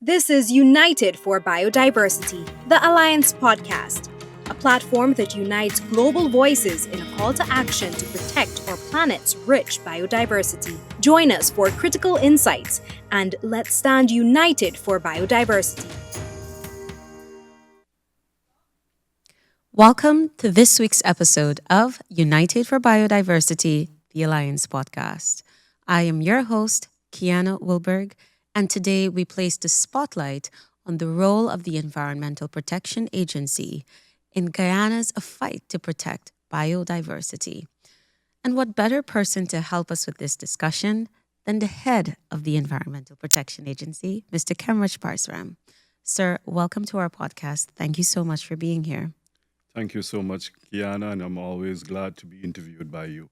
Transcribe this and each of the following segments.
This is United for Biodiversity, the Alliance podcast, a platform that unites global voices in a call to action to protect our planet's rich biodiversity. Join us for critical insights and let's stand united for biodiversity. Welcome to this week's episode of United for Biodiversity, the Alliance podcast. I am your host, Kiana Wilberg, and today we place the spotlight on the role of the Environmental Protection Agency in Guyana's fight to protect biodiversity. And what better person to help us with this discussion than the head of the Environmental Protection Agency, Mr. Kemraj Parsram. Sir, welcome to our podcast. Thank you so much for being here. Thank you so much, Guyana, and I'm always glad to be interviewed by you.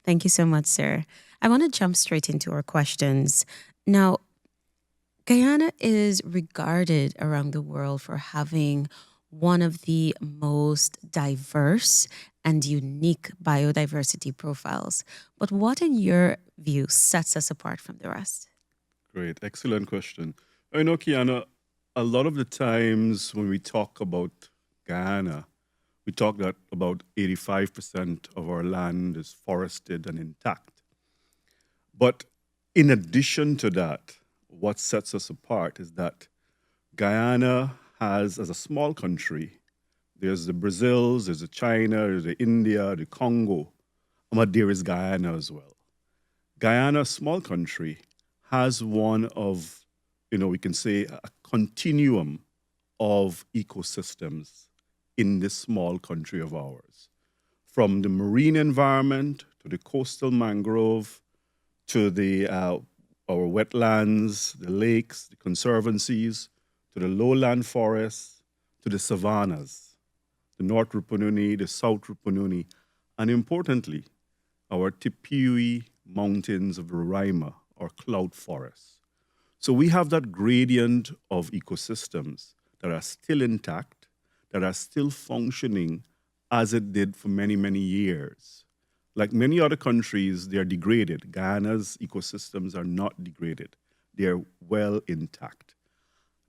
Thank you so much, sir. I want to jump straight into our questions. Now, Guyana is regarded around the world for having one of the most diverse and unique biodiversity profiles. But what, in your view, sets us apart from the rest? Great, excellent question. I know, Kiana, a lot of the times when we talk about Guyana, we talk that about 85% of our land is forested and intact. But in addition to that, what sets us apart is that Guyana has, as a small country, there's the Brazils, there's the China, there's the India, the Congo, but there is Guyana as well. Guyana, a small country, has one of, we can say a continuum of ecosystems in this small country of ours. From the marine environment to the coastal mangrove to the our wetlands, the lakes, the conservancies, to the lowland forests, to the savannas, the North Rupununi, the South Rupununi, and importantly, our Tipui mountains of Roraima, or cloud forests. So we have that gradient of ecosystems that are still intact, that are still functioning as it did for many, many years. Like many other countries, they are degraded. Guyana's ecosystems are not degraded. They are well intact.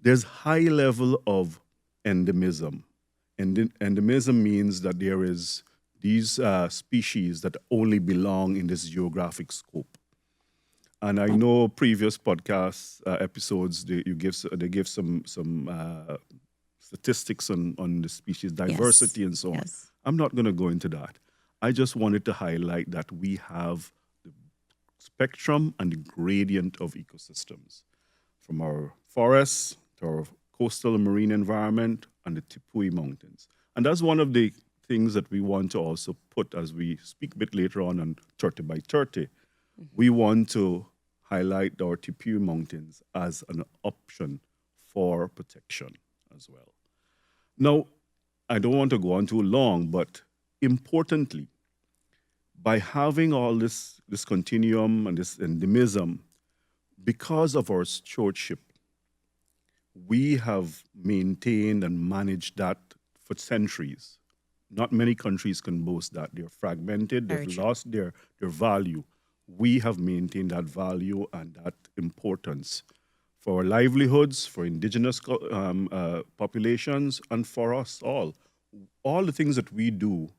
There's high level of endemism. Endemism means that there is these species that only belong in this geographic scope. And I know previous podcast episodes, they give some statistics on the species diversity and so on. Yes. I'm not going to go into that. I just wanted to highlight that we have the spectrum and the gradient of ecosystems, from our forests to our coastal and marine environment and the Tipui Mountains. And that's one of the things that we want to also put as we speak a bit later on 30 by 30. Mm-hmm. We want to highlight our Tipui Mountains as an option for protection as well. Now, I don't want to go on too long, but importantly, by having all this continuum and this endemism, because of our stewardship, we have maintained and managed that for centuries. Not many countries can boast that. They're fragmented, they've lost their value. We have maintained that value and that importance for our livelihoods, for indigenous populations, and for us all. All the things that we do,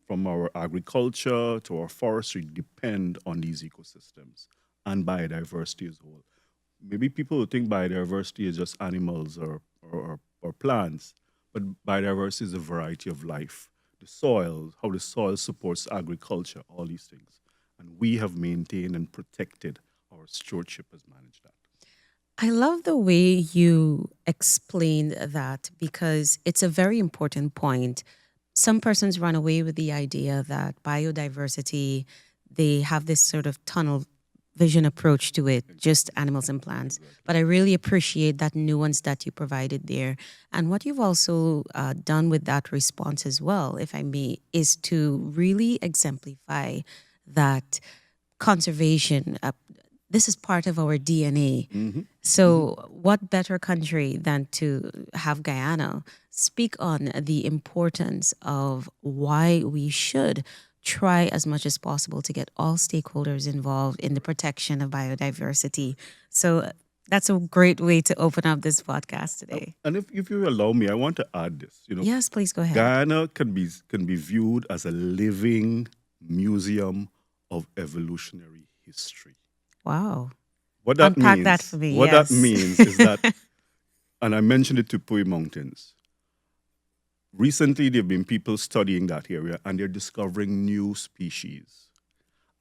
from our agriculture to our forestry, depend on these ecosystems and biodiversity as a whole. Maybe people will think biodiversity is just animals or plants, but biodiversity is a variety of life. The soil, how the soil supports agriculture, all these things. And we have maintained and protected. Our stewardship has managed that. I love the way you explained that because it's a very important point. Some persons run away with the idea that biodiversity, they have this sort of tunnel vision approach to it, just animals and plants. But I really appreciate that nuance that you provided there. And what you've also done with that response as well, if I may, is to really exemplify that conservation, this is part of our DNA. Mm-hmm. So what better country than to have Guyana speak on the importance of why we should try as much as possible to get all stakeholders involved in the protection of biodiversity. So That's a great way to open up this podcast today. And if you allow me, I want to add this. Yes, please go ahead. Guyana can be viewed as a living museum of evolutionary history. Wow. What that Unpack means, that for me, what yes. that means is that, and I mentioned it to Pui Mountains. Recently, there have been people studying that area, and they're discovering new species,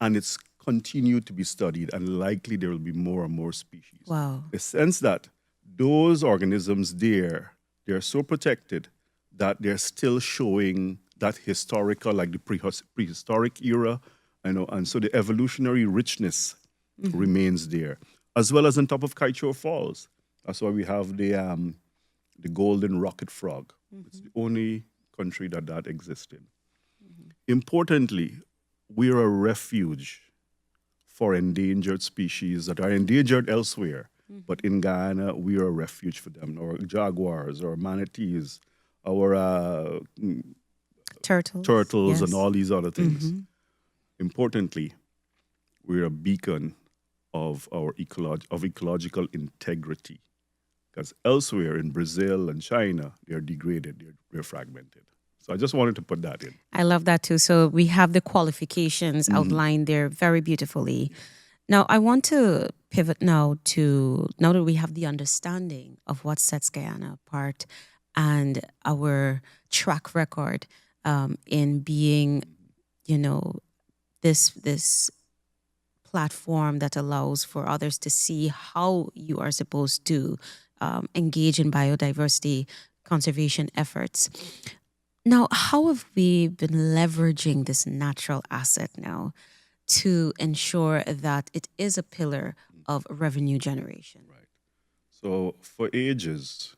and it's continued to be studied, and likely there will be more and more species. Wow. The sense that those organisms there, they're so protected that they're still showing that historical, like the prehistoric era, and so the evolutionary richness remains there, as well as on top of Kaicho Falls. That's why we have the golden rocket frog. It's the only country that exists in. Importantly, we're a refuge for endangered species that are endangered elsewhere, but in Guyana, we are a refuge for them. Our jaguars, our manatees, our turtles, Yes. and all these other things. Importantly, we're a beacon of our ecological integrity. Because elsewhere in Brazil and China, they're degraded, they're fragmented. So I just wanted to put that in. I love that too. So we have the qualifications outlined there very beautifully. Now, I want to pivot now that we have the understanding of what sets Guyana apart and our track record in being, this platform that allows for others to see how you are supposed to engage in biodiversity conservation efforts. Now, how have we been leveraging this natural asset now to ensure that it is a pillar of revenue generation? Right. So for ages,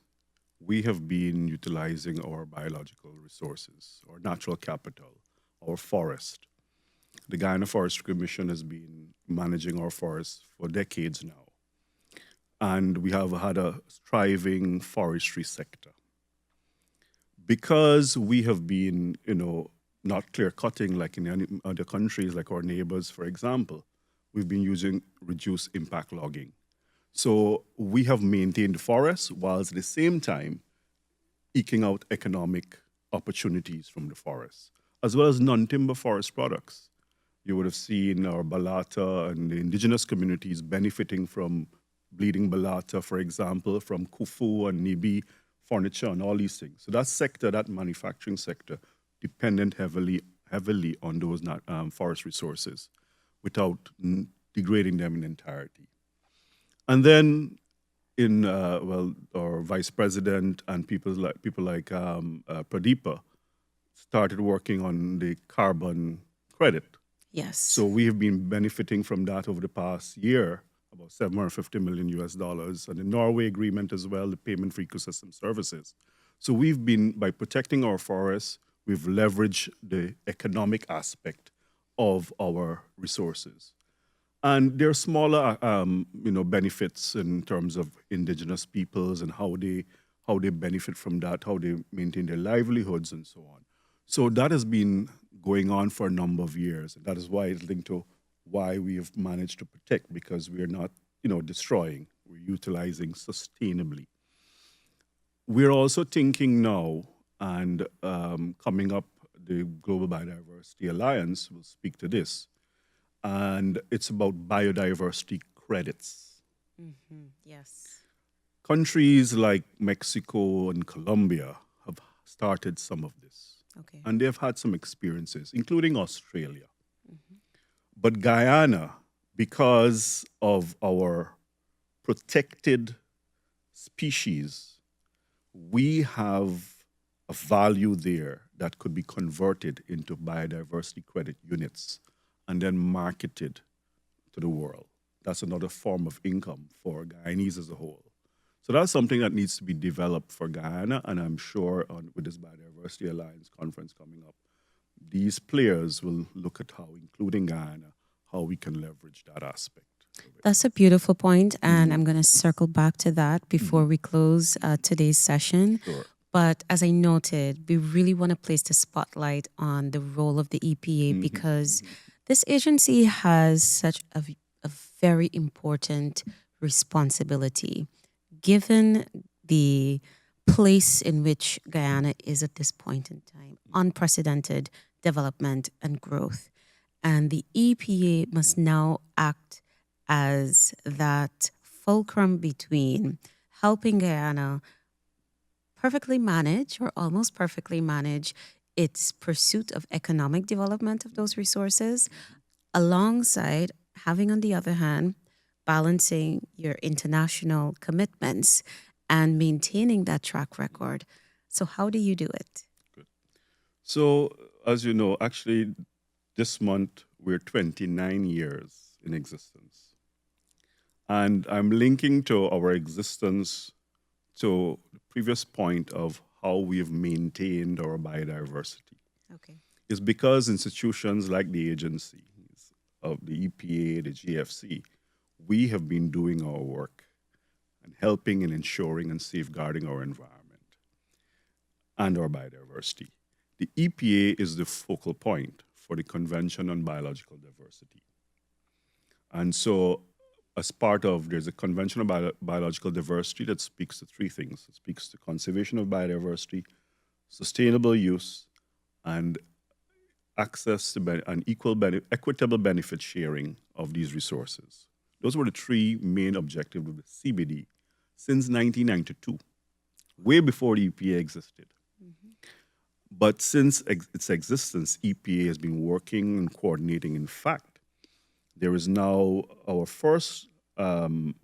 we have been utilizing our biological resources, our natural capital, our forest. The Guyana Forestry Commission has been managing our forests for decades now. And we have had a thriving forestry sector. Because we have been, not clear cutting like in any other countries, like our neighbors, for example, we've been using reduced impact logging. So we have maintained forests whilst at the same time eking out economic opportunities from the forests, as well as non-timber forest products. You would have seen our Balata and the indigenous communities benefiting from bleeding Balata, for example, from Kufu and Nibi furniture and all these things. So that manufacturing sector, dependent heavily on those forest resources without degrading them in entirety. And then our vice president and people like Pradeepa started working on the carbon credit. Yes. So we have been benefiting from that over the past year, about $750 million US, and the Norway agreement as well, the payment for ecosystem services. So we've been, by protecting our forests, we've leveraged the economic aspect of our resources. And there are smaller, benefits in terms of indigenous peoples and how they benefit from that, how they maintain their livelihoods and so on. So that has been going on for a number of years. And that is why it's linked to why we have managed to protect, because we are not, destroying, we're utilizing sustainably. We're also thinking now, and coming up, the Global Biodiversity Alliance will speak to this, and it's about biodiversity credits. Yes. Countries like Mexico and Colombia have started some of this. Okay. And they've had some experiences, including Australia. But Guyana, because of our protected species, we have a value there that could be converted into biodiversity credit units and then marketed to the world. That's another form of income for Guyanese as a whole. So that's something that needs to be developed for Guyana, and I'm sure with this Biodiversity Alliance conference coming up, these players will look at how, including Guyana, how we can leverage that aspect. That's a beautiful point, and I'm going to circle back to that before we close today's session. Sure. But as I noted, we really want to place the spotlight on the role of the EPA because this agency has such a very important responsibility, given the place in which Guyana is at this point in time, unprecedented development and growth. And the EPA must now act as that fulcrum between helping Guyana perfectly manage or almost perfectly manage its pursuit of economic development of those resources, alongside having, on the other hand, balancing your international commitments and maintaining that track record. So, how do you do it? So, as you know, actually, this month we're 29 years in existence. And I'm linking to our existence to the previous point of how we have maintained our biodiversity. Okay. It's because institutions like the agencies of the EPA, the GFC, we have been doing our work and helping and ensuring and safeguarding our environment and our biodiversity. The EPA is the focal point for the Convention on Biological Diversity. And so, as part of, there's a Convention on Biological Diversity that speaks to three things. It speaks to conservation of biodiversity, sustainable use, and access to and equitable benefit sharing of these resources. Those were the three main objectives of the CBD since 1992, way before the EPA existed. But since its existence, EPA has been working and coordinating. In fact, there is now our first the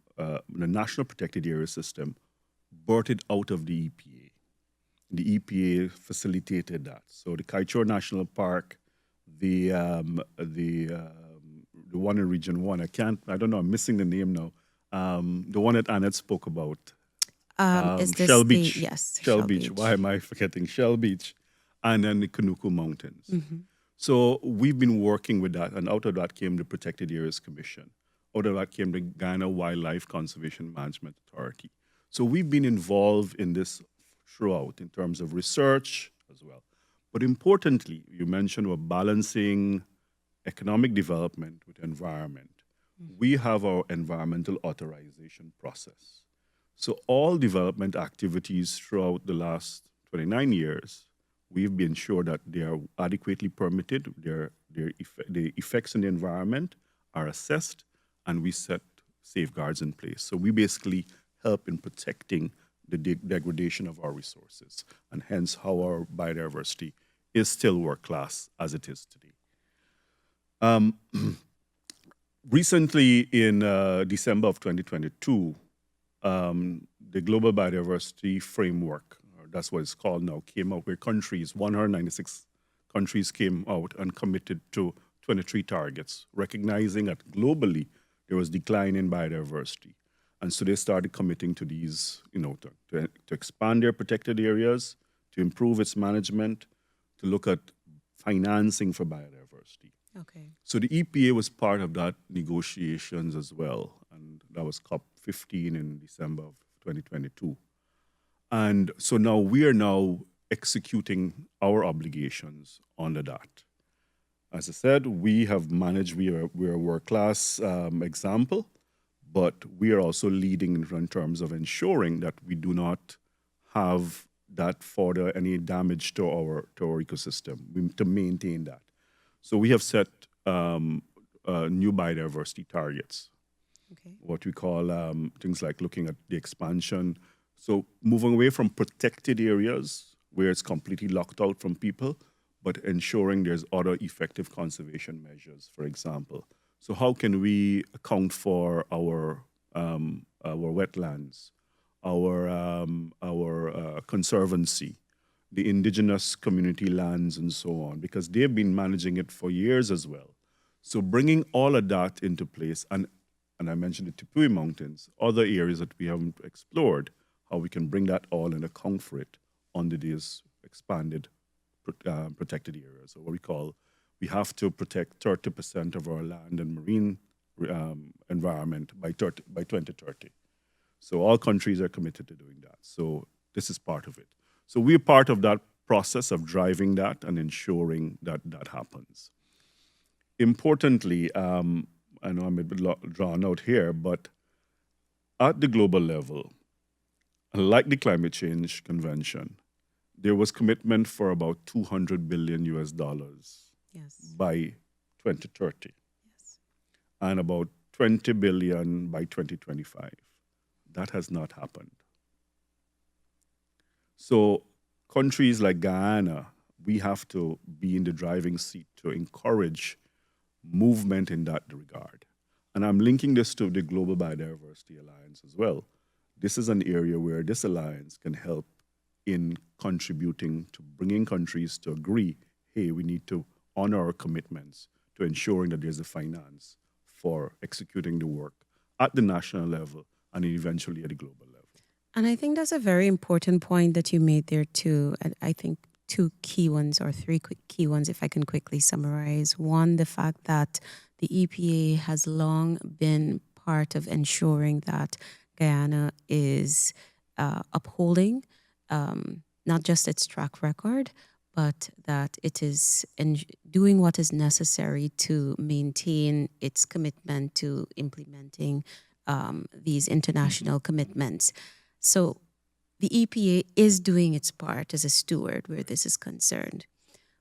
National Protected Area System birthed out of the EPA. The EPA facilitated that. So the Kaichor National Park, the one in Region 1, I don't know, I'm missing the name now. The one that Annette spoke about. Is this Shell Beach. Yes, Shell Beach. Why am I forgetting? Shell Beach. And then the Kanuku Mountains. So we've been working with that, and out of that came the Protected Areas Commission. Out of that came the Guyana Wildlife Conservation Management Authority. So we've been involved in this throughout in terms of research as well. But importantly, you mentioned we're balancing economic development with environment. We have our environmental authorization process. So all development activities throughout the last 29 years, we've been sure that they are adequately permitted, the effects on the environment are assessed, and we set safeguards in place. So we basically help in protecting the degradation of our resources, and hence how our biodiversity is still world-class as it is today. Recently, in December of 2022, the Global Biodiversity Framework, that's what it's called now, came out where 196 countries came out and committed to 23 targets, recognizing that globally there was decline in biodiversity. And so they started committing to these, to expand their protected areas, to improve its management, to look at financing for biodiversity. Okay. So the EPA was part of that negotiations as well, and that was COP15 in December of 2022. And so now we are now executing our obligations under that. As I said, we have managed, we're a world-class example, but we are also leading in terms of ensuring that we do not have that further any damage to our ecosystem, to maintain that. So we have set new biodiversity targets, Okay. what we call things like looking at the expansion. So moving away from protected areas where it's completely locked out from people, but ensuring there's other effective conservation measures, for example. So how can we account for our wetlands, our conservancy, the indigenous community lands, and so on, because they've been managing it for years as well. So bringing all of that into place, and I mentioned the Tipui Mountains, other areas that we haven't explored, how we can bring that all and account for it under these expanded protected areas, or what we have to protect 30% of our land and marine environment by 2030. So all countries are committed to doing that. So this is part of it. So we're part of that process of driving that and ensuring that that happens. Importantly, I know I'm a bit drawn out here, but At the global level, like the climate change convention, there was commitment for about 200 billion US dollars Yes. by 2030 Yes. and about 20 billion by 2025. That has not happened. So countries like Guyana, we have to be in the driving seat to encourage movement in that regard. And I'm linking this to the Global Biodiversity Alliance as well. This is an area where this alliance can help in contributing to bringing countries to agree, hey, we need to honor our commitments to ensuring that there's a finance for executing the work at the national level and eventually at the global level. And I think that's a very important point that you made there too. And I think two key ones or three quick key ones, if I can quickly summarize. One, the fact that the EPA has long been part of ensuring that Guyana is upholding not just its track record, but that it is doing what is necessary to maintain its commitment to implementing these international commitments. So the EPA is doing its part as a steward where this is concerned.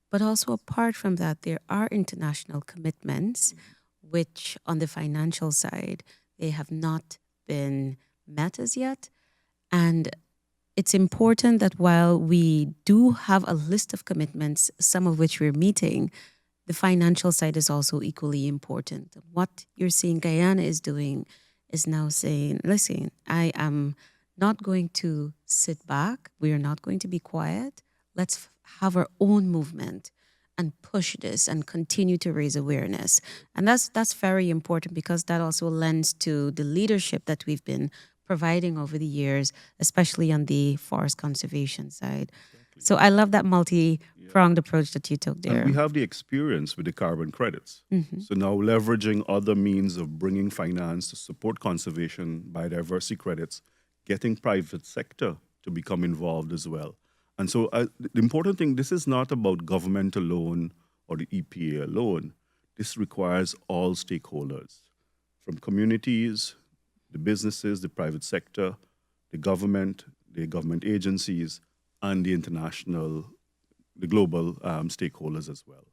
But also, apart from that, there are international commitments which, on the financial side, they have not been met as yet. And it's important that while we do have a list of commitments, some of which we're meeting, the financial side is also equally important. What you're seeing Guyana is doing is now saying, listen, I am not going to sit back. We are not going to be quiet. Let's have our own movement and push this and continue to raise awareness. And that's very important because that also lends to the leadership that we've been providing over the years, especially on the forest conservation side. Exactly. So I love that multi-pronged approach that you took there. And we have the experience with the carbon credits. Mm-hmm. So now leveraging other means of bringing finance to support conservation, biodiversity credits, getting private sector to become involved as well. And so the important thing, this is not about government alone or the EPA alone. This requires all stakeholders, from communities, the businesses, the private sector, the government agencies, and the global stakeholders as well.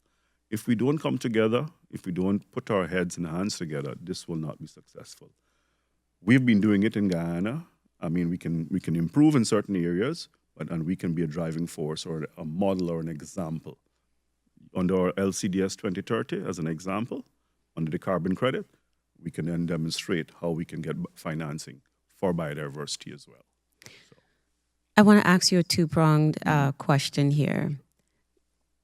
If we don't come together, if we don't put our heads and hands together, this will not be successful. We've been doing it in Guyana. I mean, we can improve in certain areas, and we can be a driving force or a model or an example. Under our LCDS 2030, as an example, under the carbon credit, we can then demonstrate how we can get financing for biodiversity as well. So. I want to ask you a two-pronged question here.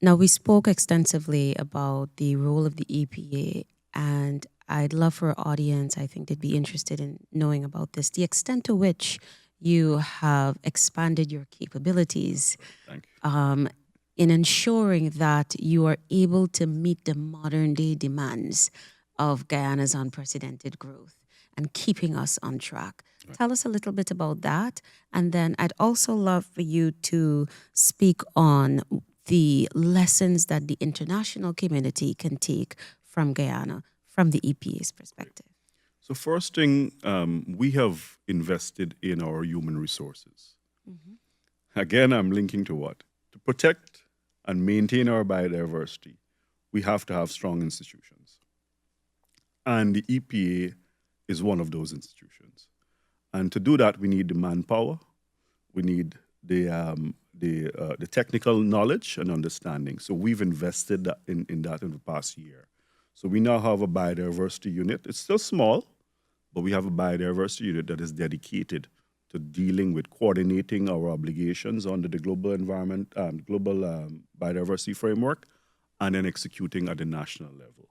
Now, we spoke extensively about the role of the EPA, and I'd love for our audience, I think they'd be interested in knowing about this, the extent to which you have expanded your capabilities in ensuring that you are able to meet the modern-day demands of Guyana's unprecedented growth and keeping us on track. Right. Tell us a little bit about that. And then I'd also love for you to speak on the lessons that the international community can take from Guyana, from the EPA's perspective. So first thing, we have invested in our human resources. Mm-hmm. Again, I'm linking to what? To protect and maintain our biodiversity, we have to have strong institutions. And the EPA is one of those institutions. And to do that, we need the manpower, we need the technical knowledge and understanding. So we've invested in that in the past year. So we now have a biodiversity unit. It's still small, but we have a biodiversity unit that is dedicated to dealing with coordinating our obligations under the global biodiversity framework and then executing at the national level.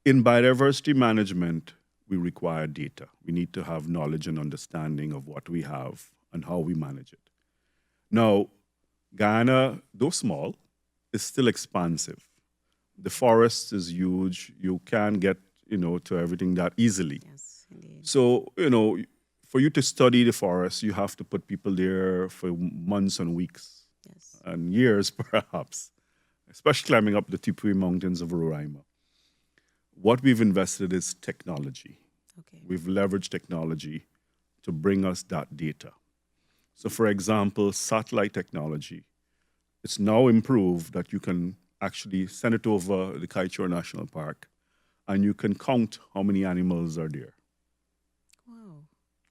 In biodiversity management, we require data. We need to have knowledge and understanding of what we have and how we manage it. Now, Guyana, though small, is still expansive. The forest is huge. You can't get, to everything that easily. Yes, indeed. So, for you to study the forest, you have to put people there for months and weeks and years, perhaps, especially climbing up the Tipui Mountains of Roraima. What we've invested is technology. Okay. we've leveraged technology to bring us that data. So, for example, satellite technology, it's now improved that you can actually send it over the Kaichor National Park and you can count how many animals are there. Wow.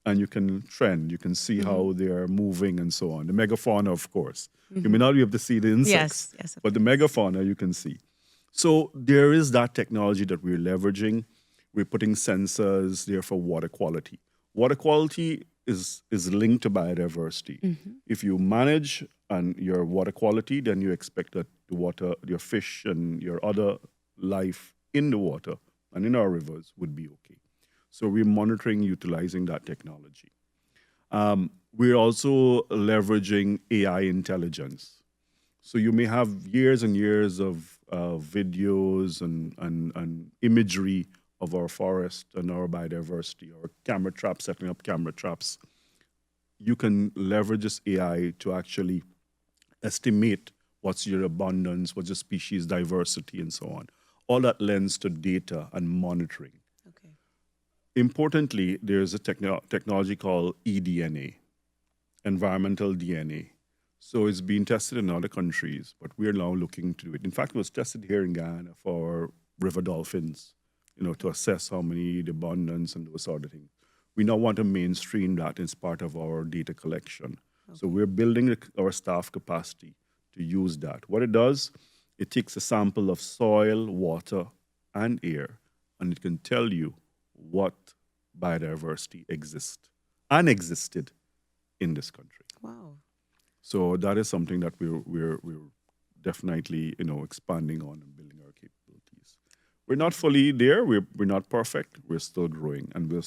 And you can trend, you can see how they are moving and so on. The megafauna, of course. You may not be able to see the insects, Yes, of but the megafauna you can see. So there is that technology that we're leveraging. We're putting sensors there for water quality. Water quality is linked to biodiversity. If you manage and your water quality, then you expect that the water, your fish and your other life in the water and in our rivers would be okay. So we're monitoring, utilizing that technology. We're also leveraging AI intelligence. So you may have years and years of videos and imagery of our forest and our biodiversity, or camera traps, setting up camera traps. You can leverage this AI to actually estimate what's your abundance, what's your species diversity, and so on. All that lends to data and monitoring. Okay. Importantly, there's a technology called eDNA, environmental DNA. So it's being tested in other countries, but we're now looking to do it. In fact, it was tested here in Guyana for river dolphins, to assess how many, the abundance, and those sort of things. We now want to mainstream that as part of our data collection. Okay. So we're building our staff capacity to use that. What it does, it takes a sample of soil, water, and air, and it can tell you what biodiversity exists and existed in this country. Wow. So that is something that we're definitely expanding on and building our capabilities. We're not fully there. We're not perfect. We're still growing, and we're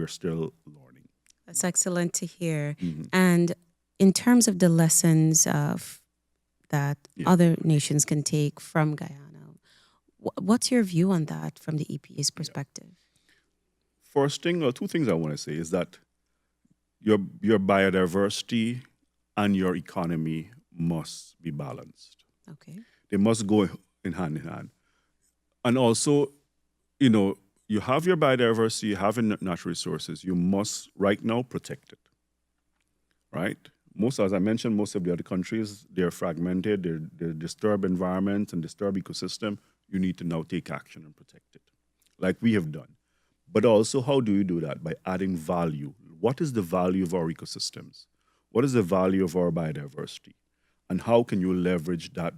still learning. That's excellent to hear. And in terms of the lessons that other nations can take from Guyana, what's your view on that from the EPA's perspective? First thing, or two things I want to say is that your biodiversity and your economy must be balanced. Okay. They must go in hand. And also, you have your biodiversity, you have your natural resources. You must, right now, protect it. Right? As I mentioned, most of the other countries, they're fragmented, they're disturbed environment and disturbed ecosystem. You need to now take action and protect it, like we have done. But also, how do you do that? By adding value. What is the value of our ecosystems? What is the value of our biodiversity? And how can you leverage that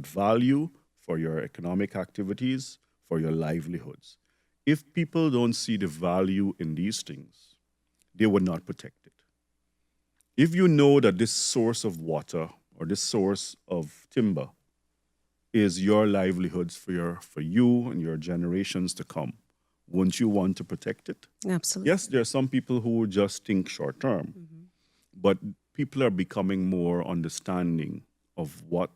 value for your economic activities, for your livelihoods? If people don't see the value in these things, they would not protect it. If you know that this source of water or this source of timber is your livelihoods for you and your generations to come, wouldn't you want to protect it? Absolutely. Yes, there are some people who just think short term, but people are becoming more understanding of what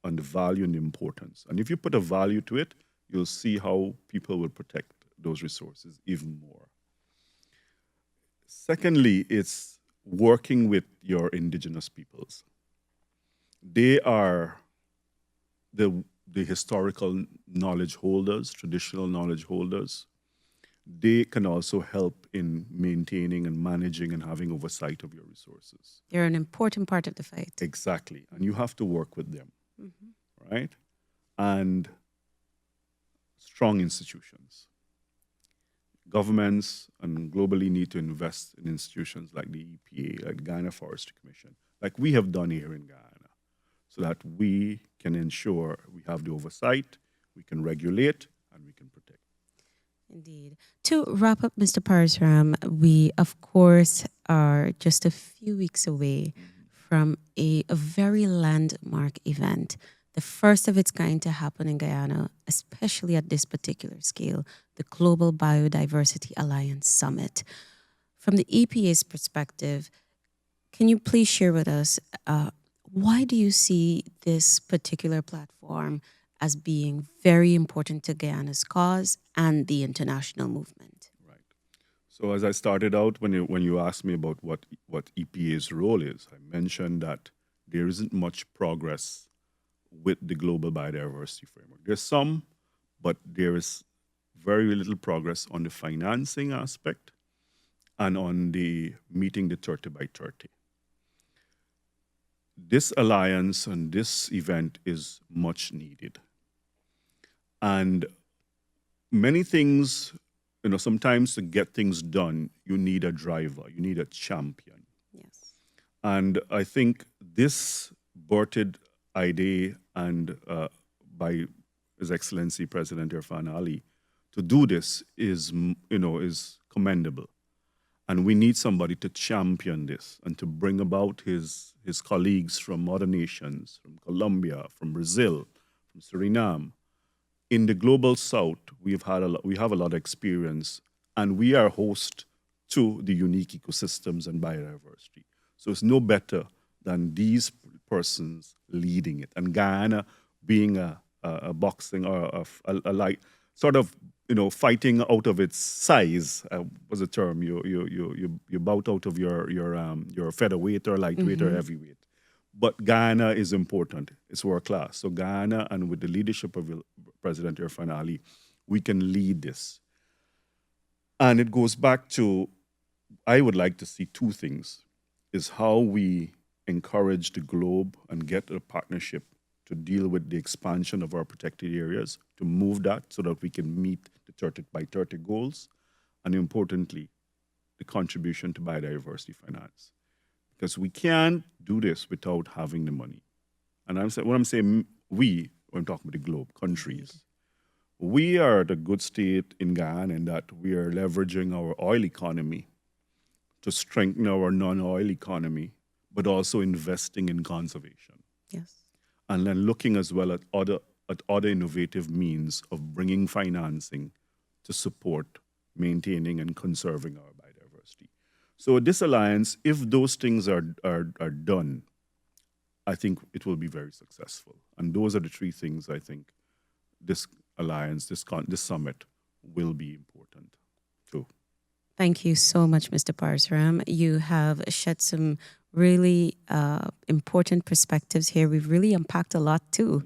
and the value and the importance. And if you put a value to it, you'll see how people will protect those resources even more. Secondly, it's working with your indigenous peoples. They are the historical knowledge holders, traditional knowledge holders. They can also help in maintaining and managing and having oversight of your resources. They're an important part of the fight. Exactly. And you have to work with them, right? And strong institutions. Governments and globally need to invest in institutions like the EPA, like the Guyana Forestry Commission, like we have done here in Guyana, so that we can ensure we have the oversight, we can regulate, and we can protect. Indeed. To wrap up, Mr. Parsram, we, of course, are just a few weeks away from a very landmark event, the first of its kind to happen in Guyana, especially at this particular scale, the Global Biodiversity Alliance Summit. From the EPA's perspective, can you please share with us why do you see this particular platform as being very important to Guyana's cause and the international movement? Right. So as I started out, when you asked me about what EPA's role is, I mentioned that there isn't much progress with the Global Biodiversity Framework. There's some, but there is very little progress on the financing aspect and on the meeting the 30 by 30. This alliance and this event is much needed. And many things, sometimes to get things done, you need a driver, you need a champion. Yes. And I think this birthed idea and by His Excellency President Irfan Ali to do this is commendable. And we need somebody to champion this and to bring about his colleagues from other nations, from Colombia, from Brazil, from Suriname. In the Global South, we have a lot of experience, and we are host to the unique ecosystems and biodiversity. So it's no better than these persons leading it. And Guyana being a boxing or a light sort of fighting out of its size was a term. You bout out of your featherweight or lightweight or heavyweight. But Guyana is important. It's world class. So Guyana, and with the leadership of President Irfan Ali, we can lead this. And it goes back to, I would like to see two things, is how we encourage the globe and get a partnership to deal with the expansion of our protected areas, to move that so that we can meet the 30 by 30 goals, and importantly, the contribution to biodiversity finance. Because we can't do this without having the money. And when I'm saying we, I'm talking about the globe, countries. We are the good state in Guyana in that we are leveraging our oil economy to strengthen our non-oil economy, but also investing in conservation. Yes. And then looking as well at other innovative means of bringing financing to support maintaining and conserving our biodiversity. So this alliance, if those things are done, I think it will be very successful. And those are the three things I think this alliance, this summit will be important too. Thank you so much, Mr. Parsram. You have shed some really important perspectives here. We've really unpacked a lot too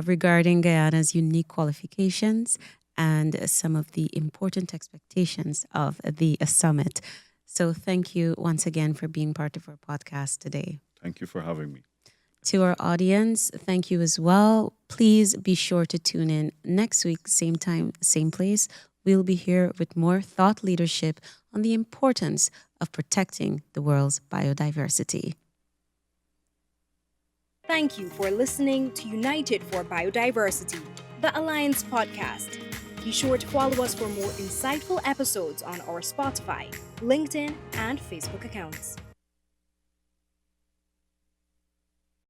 regarding Guyana's unique qualifications and some of the important expectations of the summit. So thank you once again for being part of our podcast today. Thank you for having me. To our audience, thank you as well. Please be sure to tune in next week, same time, same place. We'll be here with more thought leadership on the importance of protecting the world's biodiversity. Thank you for listening to United for Biodiversity, the Alliance podcast. Be sure to follow us for more insightful episodes on our Spotify, LinkedIn, and Facebook accounts.